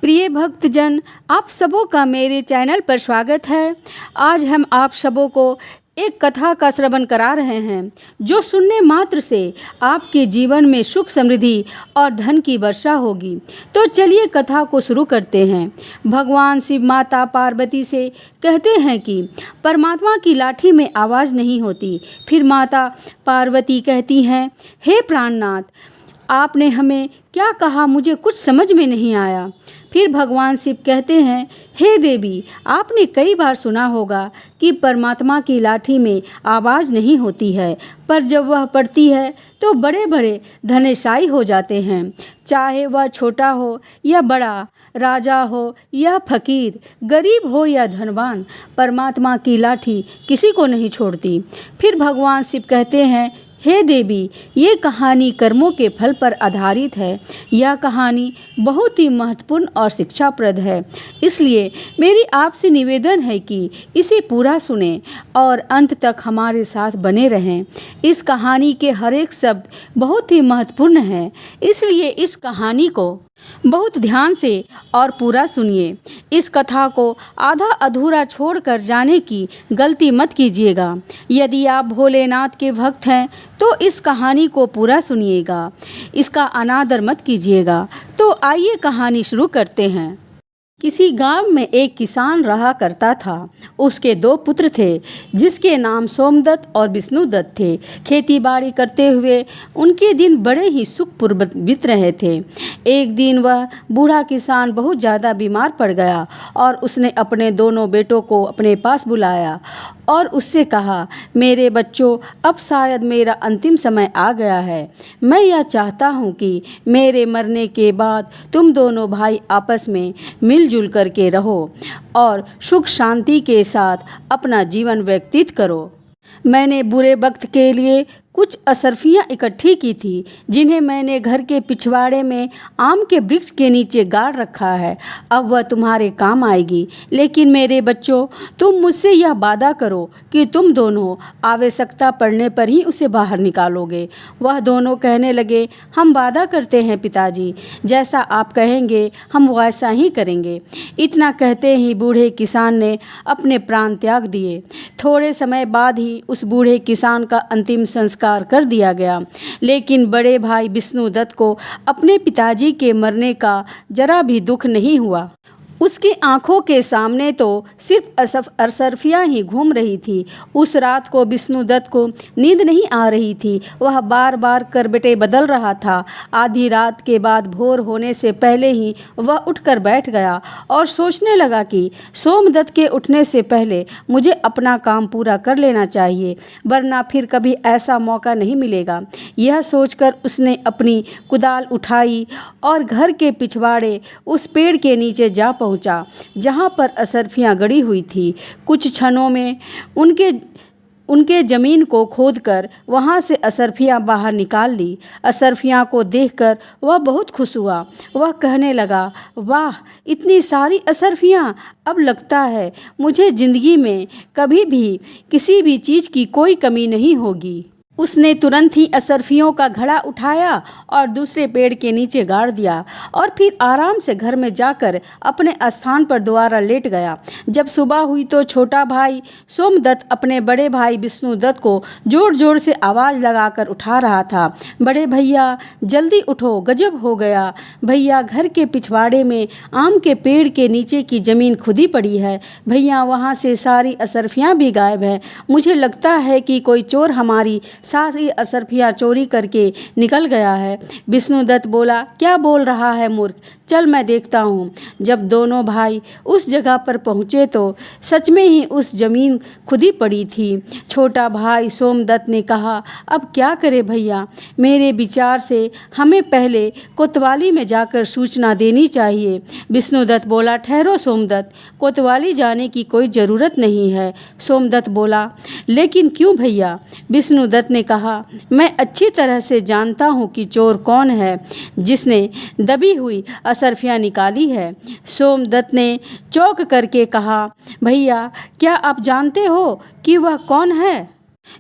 प्रिय भक्तजन, आप सबों का मेरे चैनल पर स्वागत है। आज हम आप सबों को एक कथा का श्रवण करा रहे हैं जो सुनने मात्र से आपके जीवन में सुख समृद्धि और धन की वर्षा होगी। तो चलिए कथा को शुरू करते हैं। भगवान शिव माता पार्वती से कहते हैं कि परमात्मा की लाठी में आवाज़ नहीं होती। फिर माता पार्वती कहती हैं, हे प्राणनाथ, आपने हमें क्या कहा, मुझे कुछ समझ में नहीं आया। फिर भगवान शिव कहते हैं, हे देवी, आपने कई बार सुना होगा कि परमात्मा की लाठी में आवाज़ नहीं होती है, पर जब वह पड़ती है तो बड़े बड़े धनशाली हो जाते हैं। चाहे वह छोटा हो या बड़ा, राजा हो या फकीर, गरीब हो या धनवान, परमात्मा की लाठी किसी को नहीं छोड़ती। फिर भगवान शिव कहते हैं, हे देवी, ये कहानी कर्मों के फल पर आधारित है। यह कहानी बहुत ही महत्वपूर्ण और शिक्षाप्रद है, इसलिए मेरी आपसे निवेदन है कि इसे पूरा सुनें और अंत तक हमारे साथ बने रहें। इस कहानी के हर एक शब्द बहुत ही महत्वपूर्ण है, इसलिए इस कहानी को बहुत ध्यान से और पूरा सुनिए। इस कथा को आधा अधूरा छोड़कर जाने की गलती मत कीजिएगा। यदि आप भोलेनाथ के भक्त हैं तो इस कहानी को पूरा सुनिएगा, इसका अनादर मत कीजिएगा। तो आइए कहानी शुरू करते हैं। किसी गांव में एक किसान रहा करता था। उसके दो पुत्र थे जिसके नाम सोमदत्त और विष्णुदत्त थे। खेती बाड़ी करते हुए उनके दिन बड़े ही सुखपूर्वक बीत रहे थे। एक दिन वह बूढ़ा किसान बहुत ज़्यादा बीमार पड़ गया और उसने अपने दोनों बेटों को अपने पास बुलाया और उससे कहा, मेरे बच्चों, अब शायद मेरा अंतिम समय आ गया है। मैं यह चाहता हूँ कि मेरे मरने के बाद तुम दोनों भाई आपस में मिलजुल करके रहो और सुख शांति के साथ अपना जीवन व्यतीत करो। मैंने बुरे वक्त के लिए कुछ असरफियाँ इकट्ठी की थी जिन्हें मैंने घर के पिछवाड़े में आम के वृक्ष के नीचे गाड़ रखा है। अब वह तुम्हारे काम आएगी। लेकिन मेरे बच्चों, तुम मुझसे यह वादा करो कि तुम दोनों आवश्यकता पड़ने पर ही उसे बाहर निकालोगे। वह दोनों कहने लगे, हम वादा करते हैं पिताजी, जैसा आप कहेंगे हम वैसा ही करेंगे। इतना कहते ही बूढ़े किसान ने अपने प्राण त्याग दिए। थोड़े समय बाद ही उस बूढ़े किसान का अंतिम संस्कार कर दिया गया। लेकिन बड़े भाई विष्णुदत्त को अपने पिताजी के मरने का जरा भी दुख नहीं हुआ। उसकी आंखों के सामने तो सिर्फ असरफियाँ ही घूम रही थी। उस रात को विष्णुदत्त को नींद नहीं आ रही थी। वह बार बार करवटें बदल रहा था। आधी रात के बाद भोर होने से पहले ही वह उठकर बैठ गया और सोचने लगा कि सोमदत्त के उठने से पहले मुझे अपना काम पूरा कर लेना चाहिए, वरना फिर कभी ऐसा मौका नहीं मिलेगा। यह सोचकर उसने अपनी कुदाल उठाई और घर के पिछवाड़े उस पेड़ के नीचे जा पहुंचा जहां पर असरफियां गड़ी हुई थी। कुछ क्षणों में उनके जमीन को खोदकर वहां से असरफियां बाहर निकाल ली। असरफियां को देखकर वह बहुत खुश हुआ। वह कहने लगा, वाह, इतनी सारी असरफियां! अब लगता है मुझे जिंदगी में कभी भी किसी भी चीज़ की कोई कमी नहीं होगी। उसने तुरंत ही असरफियों का घड़ा उठाया और दूसरे पेड़ के नीचे गाड़ दिया और फिर आराम से घर में जाकर अपने स्थान पर दोबारा लेट गया। जब सुबह हुई तो छोटा भाई सोमदत्त अपने बड़े भाई विष्णुदत्त को जोर जोर से आवाज़ लगाकर उठा रहा था। बड़े भैया, जल्दी उठो, गजब हो गया। भैया, घर के पिछवाड़े में आम के पेड़ के नीचे की ज़मीन खुदी पड़ी है। भैया, वहाँ से सारी असरफियाँ भी गायब हैं। मुझे लगता है कि कोई चोर हमारी सारी असरफियाँ चोरी करके निकल गया है। विष्णुदत्त बोला, क्या बोल रहा है मूर्ख, चल मैं देखता हूँ। जब दोनों भाई उस जगह पर पहुँचे तो सच में ही उस जमीन खुदी पड़ी थी। छोटा भाई सोमदत्त ने कहा, अब क्या करें भैया, मेरे विचार से हमें पहले कोतवाली में जाकर सूचना देनी चाहिए। विष्णुदत्त बोला, ठहरो सोमदत्त, कोतवाली जाने की कोई ज़रूरत नहीं है। सोमदत्त बोला, लेकिन क्यों भैया? विष्णुदत्त ने कहा, मैं अच्छी तरह से जानता हूँ कि चोर कौन है जिसने दबी हुई असरफियाँ निकाली है। सोमदत्त ने चौंक करके कहा, भैया, क्या आप जानते हो कि वह कौन है?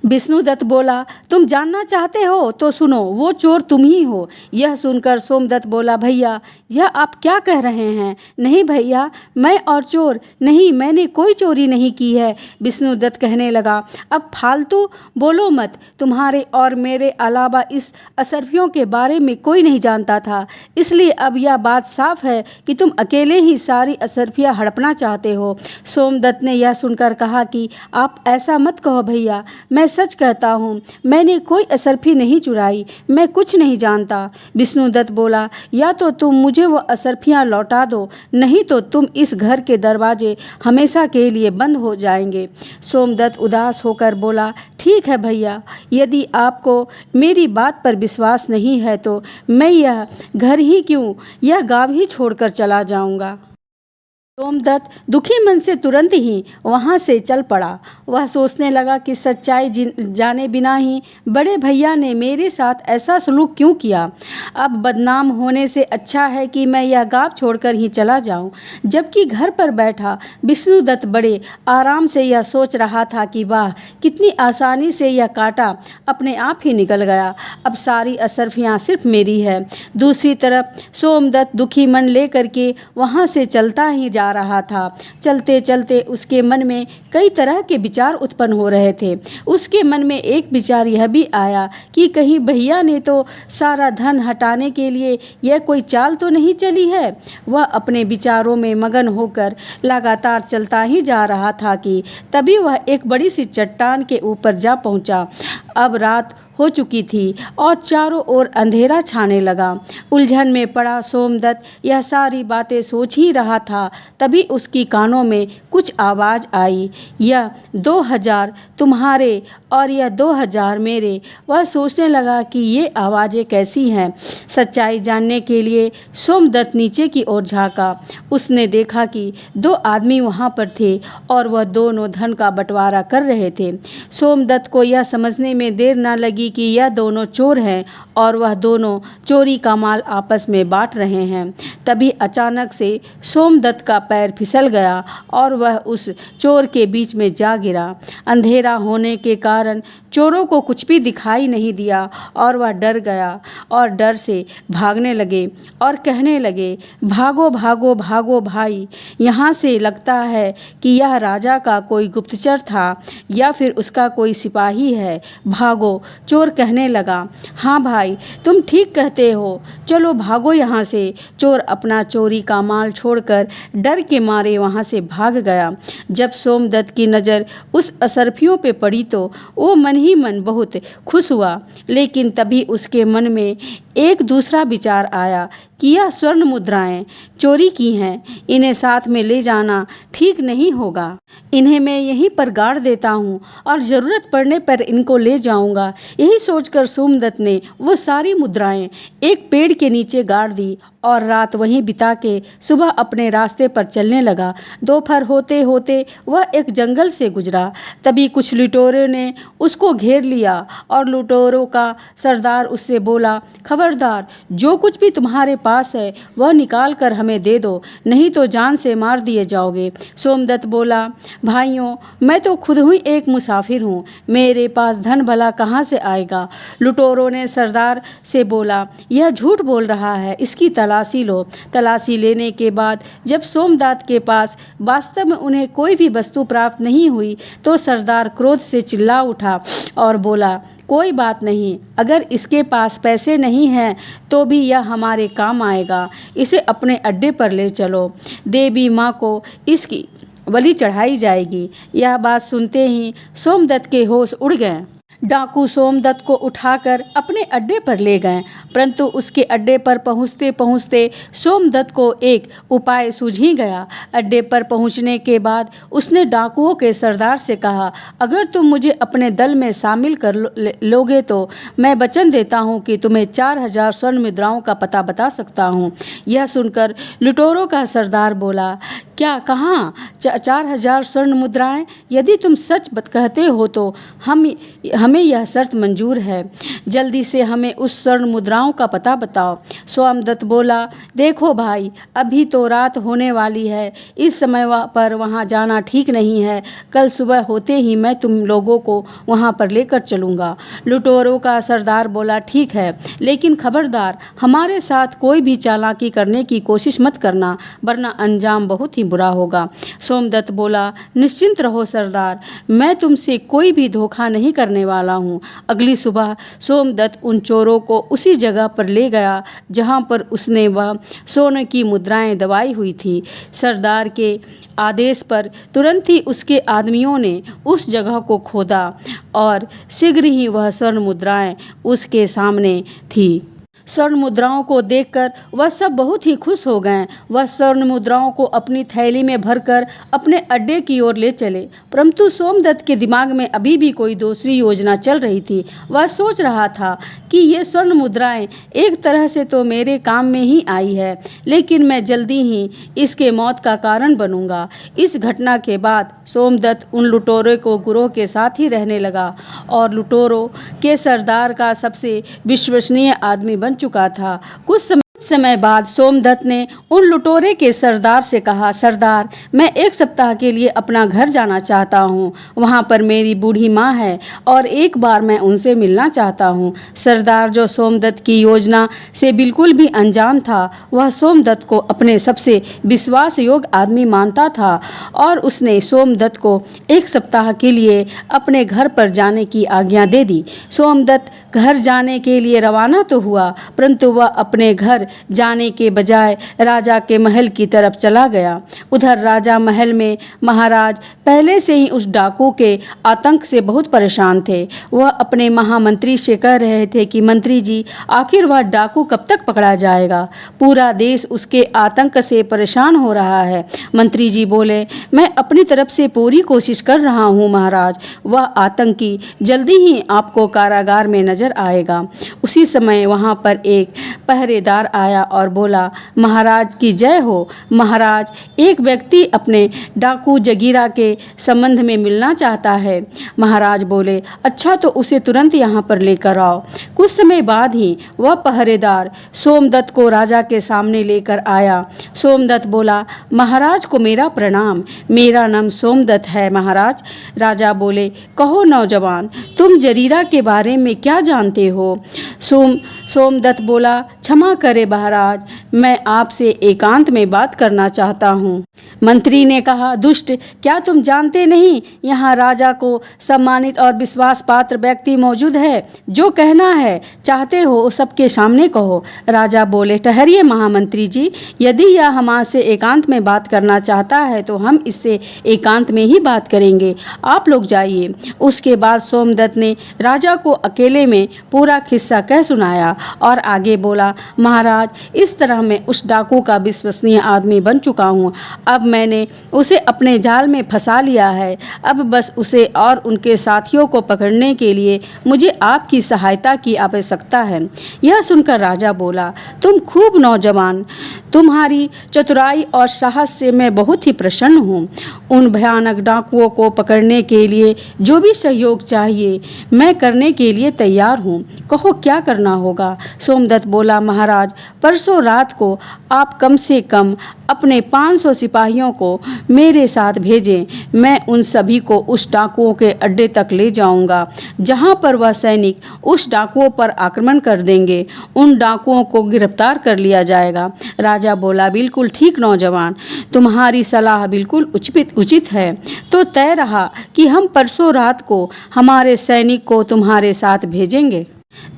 विष्णुदत्त बोला, तुम जानना चाहते हो तो सुनो, वो चोर तुम ही हो। यह सुनकर सोमदत्त बोला, भैया यह आप क्या कह रहे हैं? नहीं भैया, मैं और चोर नहीं, मैंने कोई चोरी नहीं की है। विष्णुदत्त कहने लगा, अब फालतू बोलो मत, तुम्हारे और मेरे अलावा इस असरफियों के बारे में कोई नहीं जानता था, इसलिए अब यह बात साफ है कि तुम अकेले ही सारी असरफियाँ हड़पना चाहते हो। सोमदत्त ने यह सुनकर कहा कि आप ऐसा मत कहो भैया, मैं सच कहता हूँ, मैंने कोई असरफी नहीं चुराई, मैं कुछ नहीं जानता। विष्णुदत्त बोला, या तो तुम मुझे वो असरफियाँ लौटा दो, नहीं तो तुम इस घर के दरवाजे हमेशा के लिए बंद हो जाएंगे। सोमदत्त उदास होकर बोला, ठीक है भैया, यदि आपको मेरी बात पर विश्वास नहीं है तो मैं यह घर ही क्यों, यह गाँव ही छोड़कर चला जाऊँगा। सोमदत्त दुखी मन से तुरंत ही वहाँ से चल पड़ा। वह सोचने लगा कि सच्चाई जाने बिना ही बड़े भैया ने मेरे साथ ऐसा सलूक क्यों किया। अब बदनाम होने से अच्छा है कि मैं यह गाँव छोड़कर ही चला जाऊं। जबकि घर पर बैठा विष्णुदत्त बड़े आराम से यह सोच रहा था कि वाह, कितनी आसानी से यह कांटा अपने आप ही निकल गया, अब सारी असरफियाँ सिर्फ मेरी है। दूसरी तरफ सोमदत्त दुखी मन लेकर के वहाँ से चलता ही जा रहा था। चलते चलते उसके मन में कई तरह के विचार उत्पन्न हो रहे थे। उसके मन में एक विचार यह भी आया कि कहीं भैया ने तो सारा धन हटाने के लिए यह कोई चाल तो नहीं चली है। वह अपने विचारों में मगन होकर लगातार चलता ही जा रहा था कि तभी वह एक बड़ी सी चट्टान के ऊपर जा पहुंचा। अब रात हो चुकी थी और चारों ओर अंधेरा छाने लगा। उलझन में पड़ा सोमदत्त यह सारी बातें सोच ही रहा था, तभी उसकी कानों में कुछ आवाज़ आई, यह 2000 तुम्हारे और यह 2000 मेरे। वह सोचने लगा कि ये आवाज़ें कैसी हैं। सच्चाई जानने के लिए सोमदत्त नीचे की ओर झाँका। उसने देखा कि दो आदमी वहाँ पर थे और वह दोनों धन का बंटवारा कर रहे थे। सोमदत्त को यह समझने में देर न लगी कि यह दोनों चोर हैं और वह दोनों चोरी का माल आपस में बांट रहे हैं। तभी अचानक से सोमदत्त का पैर फिसल गया और वह उस चोर के बीच में जा गिरा। अंधेरा होने के कारण चोरों को कुछ भी दिखाई नहीं दिया और वह डर गया और डर से भागने लगे और कहने लगे, भागो भागो भागो भाई, यहाँ से लगता है कि यह राजा का कोई गुप्तचर था या फिर उसका कोई सिपाही है, भागो। चोर कहने लगा, हाँ भाई, तुम ठीक कहते हो, चलो भागो यहाँ से। चोर अपना चोरी का माल छोड़कर डर के मारे वहाँ से भाग गया। जब सोमदत्त की नज़र उस असरफियों पे पड़ी तो वो मन ही मन बहुत खुश हुआ, लेकिन तभी उसके मन में एक दूसरा विचार आया कि यह स्वर्ण मुद्राएं चोरी की हैं, इन्हें साथ में ले जाना ठीक नहीं होगा। इन्हें मैं यहीं पर गाड़ देता हूँ और ज़रूरत पड़ने पर इनको ले जाऊँगा। यही सोचकर सोमदत्त ने वो सारी मुद्राएं एक पेड़ के नीचे गाड़ दी और रात वहीं बिता के सुबह अपने रास्ते पर चलने लगा। दोपहर होते होते वह एक जंगल से गुजरा। तभी कुछ लुटेरों ने उसको घेर लिया और लुटेरों का सरदार उससे बोला, खबरदार, जो कुछ भी तुम्हारे पास है वह निकाल कर हमें दे दो, नहीं तो जान से मार दिए जाओगे। सोमदत्त बोला, भाइयों, मैं तो खुद ही एक मुसाफिर हूँ, मेरे पास धन भला कहाँ से आएगा। लुटेरों ने सरदार से बोला, यह झूठ बोल रहा है, इसकी तलाशी लो। तलाशी लेने के बाद जब सोमदत्त के पास वास्तव में उन्हें कोई भी वस्तु प्राप्त नहीं हुई तो सरदार क्रोध से चिल्ला उठा और बोला, कोई बात नहीं, अगर इसके पास पैसे नहीं हैं तो भी यह हमारे काम आएगा, इसे अपने अड्डे पर ले चलो, देवी माँ को इसकी बलि चढ़ाई जाएगी। यह बात सुनते ही सोमदत्त के होश उड़ गए। डाकू सोमदत्त को उठाकर अपने अड्डे पर ले गए, परंतु उसके अड्डे पर पहुंचते पहुंचते सोमदत्त को एक उपाय सूझ ही गया। अड्डे पर पहुंचने के बाद उसने डाकुओं के सरदार से कहा, अगर तुम मुझे अपने दल में शामिल कर लोगे तो मैं वचन देता हूं कि तुम्हें 4000 स्वर्ण मुद्राओं का पता बता सकता हूं। यह सुनकर लुटेरों का सरदार बोला, क्या कहाँ 4000 स्वर्ण मुद्राएं? यदि तुम सच कहते हो तो हमें यह शर्त मंजूर है। जल्दी से हमें उस स्वर्ण मुद्राओं का पता बताओ। सोमदत्त बोला, देखो भाई, अभी तो रात होने वाली है, इस समय पर वहाँ जाना ठीक नहीं है। कल सुबह होते ही मैं तुम लोगों को वहाँ पर लेकर चलूँगा। लुटेरों का सरदार बोला, ठीक है, लेकिन खबरदार, हमारे साथ कोई भी चालाकी करने की कोशिश मत करना, वरना अंजाम बहुत ही बुरा होगा। सोमदत्त बोला, निश्चिंत रहो सरदार, मैं तुमसे कोई भी धोखा नहीं करने वाला हूँ। अगली सुबह सोमदत्त उन चोरों को उसी जगह पर ले गया जहाँ पर उसने वह सोने की मुद्राएं दबाई हुई थी। सरदार के आदेश पर तुरंत ही उसके आदमियों ने उस जगह को खोदा और शीघ्र ही वह स्वर्ण मुद्राएं उसके सामने थी। स्वर्ण मुद्राओं को देखकर वह सब बहुत ही खुश हो गए। वह स्वर्ण मुद्राओं को अपनी थैली में भरकर अपने अड्डे की ओर ले चले, परंतु सोमदत्त के दिमाग में अभी भी कोई दूसरी योजना चल रही थी। वह सोच रहा था कि ये स्वर्ण मुद्राएं एक तरह से तो मेरे काम में ही आई है, लेकिन मैं जल्दी ही इसके मौत का कारण बनूंगा। इस घटना के बाद सोमदत्त उन लुटेरों को गुरों के साथ ही रहने लगा और लुटेरों के सरदार का सबसे विश्वसनीय आदमी बन चुका था। कुछ समय बाद सोमदत्त ने उन लुटेरे के सरदार से कहा, सरदार, मैं एक सप्ताह के लिए अपना घर जाना चाहता हूँ। वहाँ पर मेरी बूढ़ी माँ है और एक बार मैं उनसे मिलना चाहता हूँ। सरदार, जो सोमदत्त की योजना से बिल्कुल भी अनजान था, वह सोमदत्त को अपने सबसे विश्वास योग्य आदमी मानता था और उसने सोमदत्त को एक सप्ताह के लिए अपने घर पर जाने की आज्ञा दे दी। सोमदत्त घर जाने के लिए रवाना तो हुआ, परंतु वह अपने घर जाने के बजाय राजा के महल की तरफ चला गया। उधर राजा महल में महाराज पहले से ही उस डाकू के आतंक से बहुत परेशान थे। वह अपने महामंत्री से कह रहे थे कि मंत्री जी, आखिर वह डाकू कब तक पकड़ा जाएगा? पूरा देश उसके आतंक से परेशान हो रहा है। मंत्री जी बोले, मैं अपनी तरफ से पूरी कोशिश कर रहा हूँ महाराज। वह आतंकी जल्दी ही आपको कारागार में नजर आएगा। उसी समय वहाँ पर एक पहरेदार आया और बोला, महाराज की जय हो। महाराज, एक व्यक्ति अपने डाकू जगीरा के संबंध में मिलना चाहता है। महाराज बोले, अच्छा, तो उसे तुरंत यहाँ पर लेकर आओ। कुछ समय बाद ही वह पहरेदार सोमदत्त को राजा के सामने लेकर आया। सोमदत्त बोला, महाराज को मेरा प्रणाम, मेरा नाम सोमदत्त है महाराज। राजा बोले, कहो नौजवान, तुम जरीरा के बारे में क्या जानते हो? सोमदत्त बोला, क्षमा करे महाराज, मैं आपसे एकांत में बात करना चाहता हूँ। मंत्री ने कहा, दुष्ट, क्या तुम जानते नहीं यहाँ राजा को सम्मानित और विश्वास पात्र व्यक्ति मौजूद है? जो कहना है चाहते हो सबके सामने कहो। राजा बोले, ठहरिए महामंत्री जी, यदि यह हमसे एकांत में बात करना चाहता है तो हम इससे एकांत में ही बात करेंगे। आप लोग जाइए। उसके बाद सोमदत्त ने राजा को अकेले में पूरा किस्सा कह सुनाया और आगे बोला, महाराज, इस तरह मैं उस डाकू का विश्वसनीय आदमी बन चुका हूँ। अब मैंने उसे अपने जाल में फंसा लिया है। अब बस उसे और उनके साथियों को पकड़ने के लिए मुझे आपकी सहायता की आवश्यकता है। यह सुनकर राजा बोला, तुम खूब नौजवान, तुम्हारी चतुराई और साहस से मैं बहुत ही प्रसन्न हूँ। उन भयानक डाकुओं को पकड़ने के लिए जो भी सहयोग चाहिए मैं करने के लिए तैयार हूँ। कहो क्या करना होगा? सोमदत्त बोला, महाराज, परसों रात को आप कम से कम अपने 500 सिपाहियों को मेरे साथ भेजें। मैं उन सभी को उस डाकुओं के अड्डे तक ले जाऊंगा जहां पर वह सैनिक उस डाकुओं पर आक्रमण कर देंगे। उन डाकुओं को गिरफ्तार कर लिया जाएगा। राजा बोला, बिल्कुल ठीक नौजवान, तुम्हारी सलाह बिल्कुल उचित है। तो तय रहा कि हम परसों रात को हमारे सैनिक को तुम्हारे साथ भेजेंगे।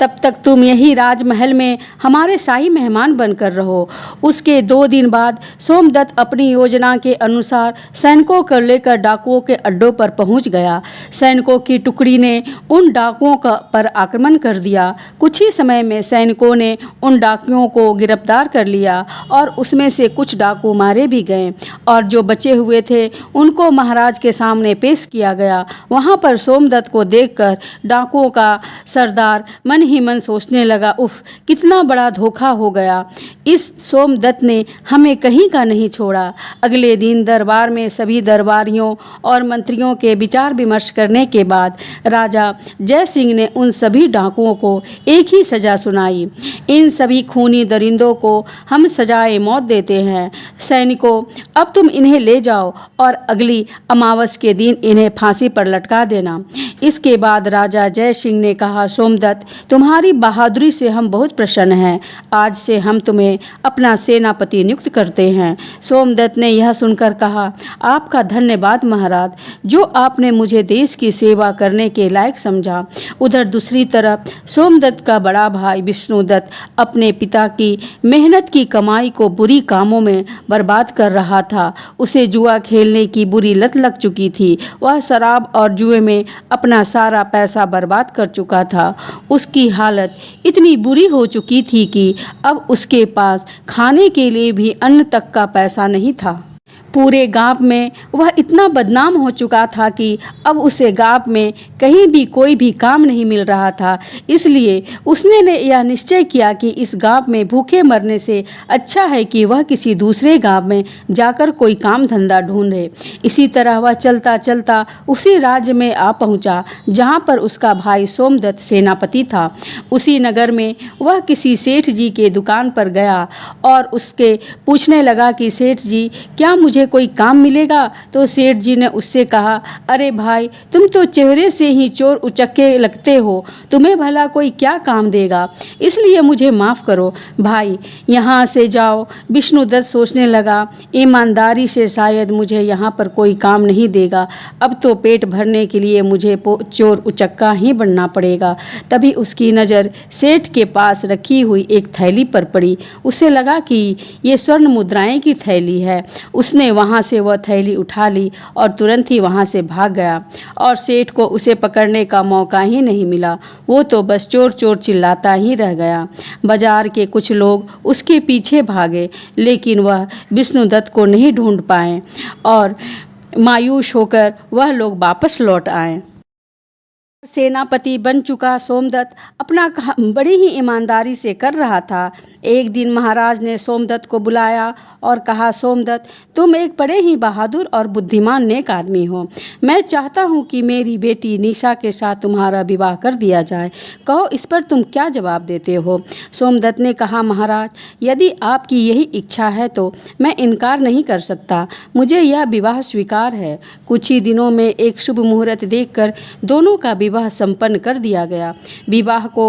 तब तक तुम यही राजमहल में हमारे शाही मेहमान बनकर रहो। उसके 2 दिन बाद सोमदत्त अपनी योजना के अनुसार सैनिकों को लेकर डाकुओं के अड्डों पर पहुंच गया। सैनिकों की टुकड़ी ने उन डाकुओं पर आक्रमण कर दिया। कुछ ही समय में सैनिकों ने उन डाकुओं को गिरफ्तार कर लिया और उसमें से कुछ डाकू मारे भी गए और जो बचे हुए थे उनको महाराज के सामने पेश किया गया। वहां पर सोमदत्त को देखकर डाकुओं का सरदार मन ही मन सोचने लगा, उफ, कितना बड़ा धोखा हो गया। इस सोमदत्त ने हमें कहीं का नहीं छोड़ा। अगले दिन दरबार में सभी दरबारियों और मंत्रियों के विचार विमर्श करने के बाद राजा जय सिंह ने उन सभी डाकुओं को एक ही सज़ा सुनाई। इन सभी खूनी दरिंदों को हम सजाए मौत देते हैं। सैनिकों, अब तुम इन्हें ले जाओ और अगली अमावस के दिन इन्हें फांसी पर लटका देना। इसके बाद राजा जय सिंह ने कहा, सोमदत्त, तुम्हारी बहादुरी से हम बहुत प्रसन्न हैं। आज से हम तुम्हें अपना सेनापति नियुक्त करते हैं। सोमदत्त ने यह सुनकर कहा, आपका धन्यवाद महाराज, जो आपने मुझे देश की सेवा करने के लायक समझा। उधर दूसरी तरफ सोमदत्त का बड़ा भाई विष्णुदत्त अपने पिता की मेहनत की कमाई को बुरी कामों में बर्बाद कर रहा था। उसे जुआ खेलने की बुरी लत लग चुकी थी। वह शराब और जुए में अपना सारा पैसा बर्बाद कर चुका था। उसकी हालत इतनी बुरी हो चुकी थी कि अब उसके पास खाने के लिए भी अन्न तक का पैसा नहीं था। पूरे गांव में वह इतना बदनाम हो चुका था कि अब उसे गांव में कहीं भी कोई भी काम नहीं मिल रहा था। इसलिए उसने यह निश्चय किया कि इस गांव में भूखे मरने से अच्छा है कि वह किसी दूसरे गांव में जाकर कोई काम धंधा ढूंढे। इसी तरह वह चलता चलता उसी राज्य में आ पहुंचा जहां पर उसका भाई सोमदत्त सेनापति था। उसी नगर में वह किसी सेठ जी के दुकान पर गया और उसके पूछने लगा कि सेठ जी, क्या मुझे कोई काम मिलेगा? तो सेठ जी ने उससे कहा, अरे भाई, तुम तो चेहरे से ही चोर उचक्के लगते हो, तुम्हें भला कोई क्या काम देगा, इसलिए मुझे माफ़ करो भाई, यहाँ से जाओ। विष्णुदत्त सोचने लगा, ईमानदारी से शायद मुझे यहाँ पर कोई काम नहीं देगा, अब तो पेट भरने के लिए मुझे चोर उचक्का ही बनना पड़ेगा। तभी उसकी नज़र सेठ के पास रखी हुई एक थैली पर पड़ी। उसे लगा कि ये स्वर्ण मुद्राएं की थैली है। उसने वहाँ से वह थैली उठा ली और तुरंत ही वहाँ से भाग गया और सेठ को उसे पकड़ने का मौका ही नहीं मिला। वो तो बस चोर चोर चिल्लाता ही रह गया। बाजार के कुछ लोग उसके पीछे भागे, लेकिन वह विष्णुदत्त को नहीं ढूंढ पाए और मायूस होकर वह लोग वापस लौट आए। सेनापति बन चुका सोमदत्त अपना काम बड़ी ही ईमानदारी से कर रहा था। एक दिन महाराज ने सोमदत्त को बुलाया और कहा, सोमदत्त, तुम एक बड़े ही बहादुर और बुद्धिमान नेक आदमी हो। मैं चाहता हूँ कि मेरी बेटी निशा के साथ तुम्हारा विवाह कर दिया जाए। कहो, इस पर तुम क्या जवाब देते हो? सोमदत्त ने कहा, महाराज, यदि आपकी यही इच्छा है तो मैं इनकार नहीं कर सकता। मुझे यह विवाह स्वीकार है। कुछ ही दिनों में एक शुभ मुहूर्त देखकर दोनों का विवाह संपन्न कर दिया गया। विवाह को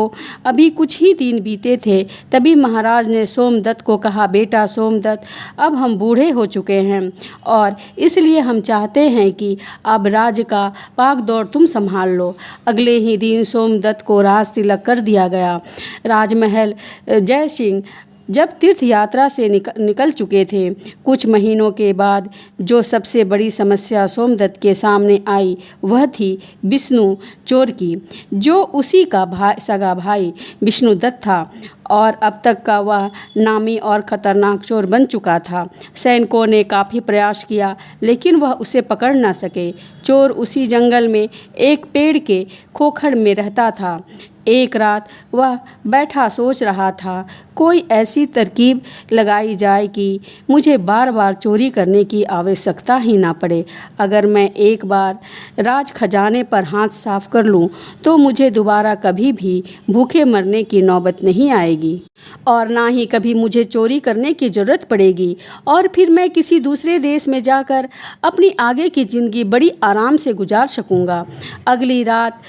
अभी कुछ ही दिन बीते थे, तभी महाराज ने सोमदत्त को कहा, बेटा सोमदत्त, अब हम बूढ़े हो चुके हैं और इसलिए हम चाहते हैं कि अब राज्य का भागदौड़ तुम संभाल लो। अगले ही दिन सोमदत्त को राज तिलक कर दिया गया। राजमहल जय सिंह जब तीर्थ यात्रा से निकल चुके थे, कुछ महीनों के बाद जो सबसे बड़ी समस्या सोमदत्त के सामने आई वह थी विष्णु चोर की, जो उसी का सगा भाई विष्णुदत्त था और अब तक का वह नामी और ख़तरनाक चोर बन चुका था। सैनिकों ने काफ़ी प्रयास किया, लेकिन वह उसे पकड़ न सके। चोर उसी जंगल में एक पेड़ के खोखड़ में रहता था। एक रात वह बैठा सोच रहा था, कोई ऐसी तरकीब लगाई जाए कि मुझे बार बार चोरी करने की आवश्यकता ही ना पड़े। अगर मैं एक बार राज खजाने पर हाथ साफ कर लूं तो मुझे दोबारा कभी भी भूखे मरने की नौबत नहीं आएगी और ना ही कभी मुझे चोरी करने की ज़रूरत पड़ेगी और फिर मैं किसी दूसरे देश में जाकर अपनी आगे की ज़िंदगी बड़ी आराम से गुजार सकूंगा। अगली रात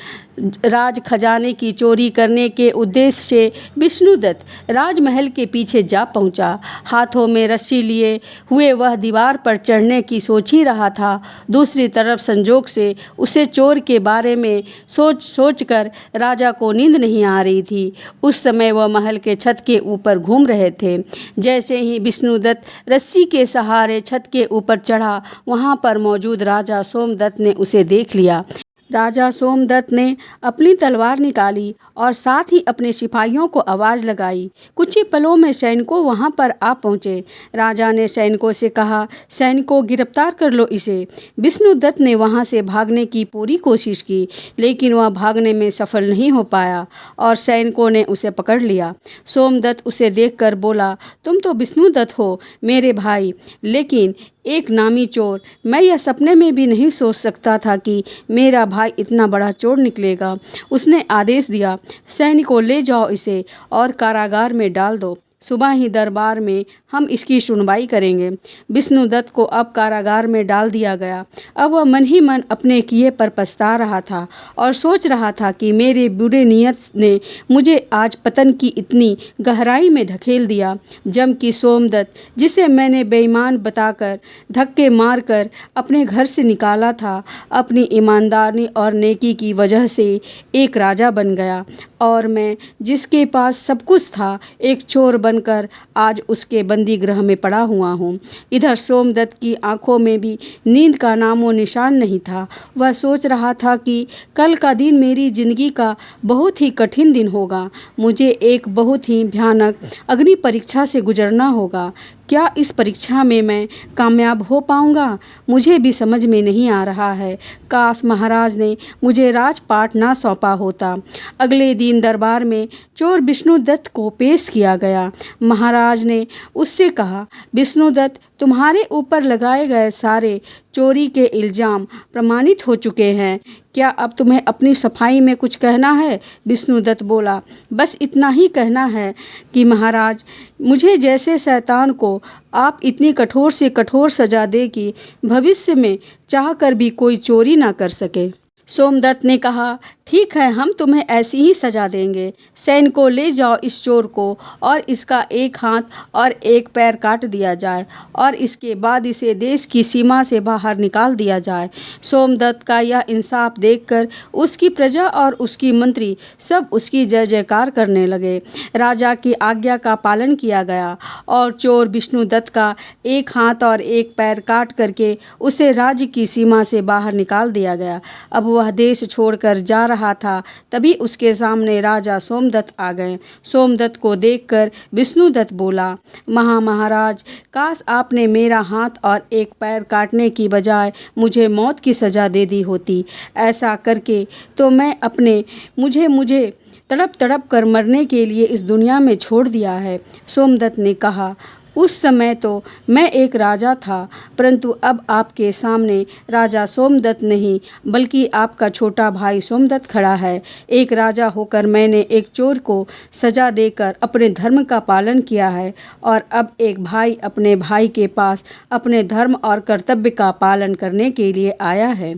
राज खजाने की चोरी करने के उद्देश्य से विष्णुदत्त राजमहल के पीछे जा पहुंचा। हाथों में रस्सी लिए हुए वह दीवार पर चढ़ने की सोच ही रहा था। दूसरी तरफ संजोग से उसे चोर के बारे में सोच कर राजा को नींद नहीं आ रही थी। उस समय वह महल के छत के ऊपर घूम रहे थे। जैसे ही विष्णुदत्त रस्सी के सहारे छत के ऊपर चढ़ा, वहाँ पर मौजूद राजा सोमदत्त ने उसे देख लिया। राजा सोमदत्त ने अपनी तलवार निकाली और साथ ही अपने सिपाहियों को आवाज़ लगाई। कुछ ही पलों में सैनिकों वहां पर आ पहुंचे। राजा ने सैनिकों से कहा, सैनिकों गिरफ्तार कर लो इसे। विष्णुदत्त ने वहां से भागने की पूरी कोशिश की, लेकिन वह भागने में सफल नहीं हो पाया और सैनिकों ने उसे पकड़ लिया। सोमदत्त उसे देखकर बोला, तुम तो विष्णुदत्त हो मेरे भाई, लेकिन एक नामी चोर। मैं यह सपने में भी नहीं सोच सकता था कि मेरा भाई इतना बड़ा चोर निकलेगा। उसने आदेश दिया, सैनिकों ले जाओ इसे और कारागार में डाल दो। सुबह ही दरबार में हम इसकी सुनवाई करेंगे। विष्णुदत्त को अब कारागार में डाल दिया गया। अब वह मन ही मन अपने किए पर पछता रहा था और सोच रहा था कि मेरे बुरे नियत ने मुझे आज पतन की इतनी गहराई में धकेल दिया। जबकि सोमदत्त, जिसे मैंने बेईमान बताकर धक्के मारकर अपने घर से निकाला था, अपनी ईमानदारी और नेकी की वजह से एक राजा बन गया और मैं, जिसके पास सब कुछ था, एक चोर बनकर आज उसके बंदी गृह में पड़ा हुआ हूँ। इधर सोमदत्त की आंखों में भी नींद का नामो निशान नहीं था। वह सोच रहा था कि कल का दिन मेरी जिंदगी का बहुत ही कठिन दिन होगा। मुझे एक बहुत ही भयानक अग्नि परीक्षा से गुजरना होगा। क्या इस परीक्षा में मैं कामयाब हो पाऊंगा? मुझे भी समझ में नहीं आ रहा है। काश महाराज ने मुझे राजपाट ना सौंपा होता। अगले दिन दरबार में चोर विष्णुदत्त को पेश किया गया। महाराज ने उससे कहा, विष्णुदत्त, तुम्हारे ऊपर लगाए गए सारे चोरी के इल्ज़ाम प्रमाणित हो चुके हैं। क्या अब तुम्हें अपनी सफाई में कुछ कहना है? विष्णुदत्त बोला, बस इतना ही कहना है कि महाराज, मुझे जैसे शैतान को आप इतनी कठोर से कठोर सजा दे कि भविष्य में चाहकर भी कोई चोरी ना कर सके। सोमदत्त ने कहा, ठीक है, हम तुम्हें ऐसी ही सजा देंगे। सैनिकों ले जाओ इस चोर को और इसका एक हाथ और एक पैर काट दिया जाए और इसके बाद इसे देश की सीमा से बाहर निकाल दिया जाए। सोमदत्त का यह इंसाफ देखकर उसकी प्रजा और उसकी मंत्री सब उसकी जय जयकार करने लगे। राजा की आज्ञा का पालन किया गया और चोर विष्णुदत्त का एक हाथ और एक पैर काट करके उसे राज्य की सीमा से बाहर निकाल दिया गया। अब वह देश छोड़कर जा रहा था, तभी उसके सामने राजा सोमदत्त आ गए। सोमदत्त को देखकर विष्णुदत्त बोला, महाराज, काश आपने मेरा हाथ और एक पैर काटने की बजाय मुझे मौत की सजा दे दी होती। ऐसा करके तो मैं अपने मुझे तड़प तड़प कर मरने के लिए इस दुनिया में छोड़ दिया है। सोमदत्त ने कहा, उस समय तो मैं एक राजा था, परंतु अब आपके सामने राजा सोमदत्त नहीं बल्कि आपका छोटा भाई सोमदत्त खड़ा है। एक राजा होकर मैंने एक चोर को सजा देकर अपने धर्म का पालन किया है और अब एक भाई अपने भाई के पास अपने धर्म और कर्तव्य का पालन करने के लिए आया है।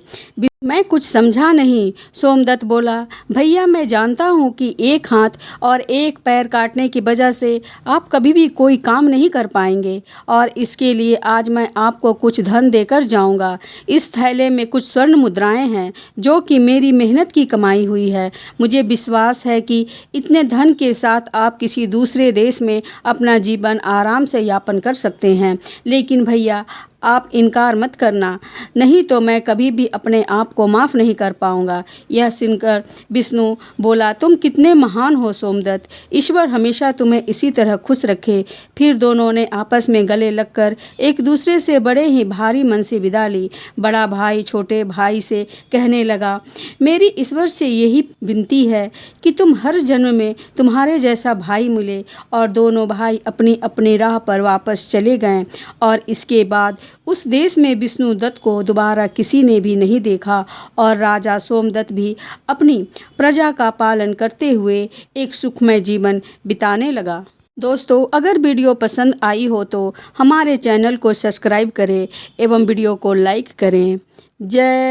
मैं कुछ समझा नहीं। सोमदत्त बोला, भैया, मैं जानता हूँ कि एक हाथ और एक पैर काटने की वजह से आप कभी भी कोई काम नहीं कर पाएंगे और इसके लिए आज मैं आपको कुछ धन देकर जाऊँगा। इस थैले में कुछ स्वर्ण मुद्राएं हैं जो कि मेरी मेहनत की कमाई हुई है। मुझे विश्वास है कि इतने धन के साथ आप किसी दूसरे देश में अपना जीवन आराम से यापन कर सकते हैं। लेकिन भैया, आप इनकार मत करना, नहीं तो मैं कभी भी अपने आप को माफ़ नहीं कर पाऊंगा। यह सुनकर विष्णु बोला, तुम कितने महान हो सोमदत्त, ईश्वर हमेशा तुम्हें इसी तरह खुश रखे। फिर दोनों ने आपस में गले लगकर एक दूसरे से बड़े ही भारी मन से विदा ली। बड़ा भाई छोटे भाई से कहने लगा, मेरी ईश्वर से यही विनती है कि तुम हर जन्म में तुम्हारे जैसा भाई मिले। और दोनों भाई अपनी अपनी राह पर वापस चले गए और इसके बाद उस देश में विष्णुदत्त को दोबारा किसी ने भी नहीं देखा और राजा सोमदत्त भी अपनी प्रजा का पालन करते हुए एक सुखमय जीवन बिताने लगा। दोस्तों, अगर वीडियो पसंद आई हो तो हमारे चैनल को सब्सक्राइब करें एवं वीडियो को लाइक करें। जय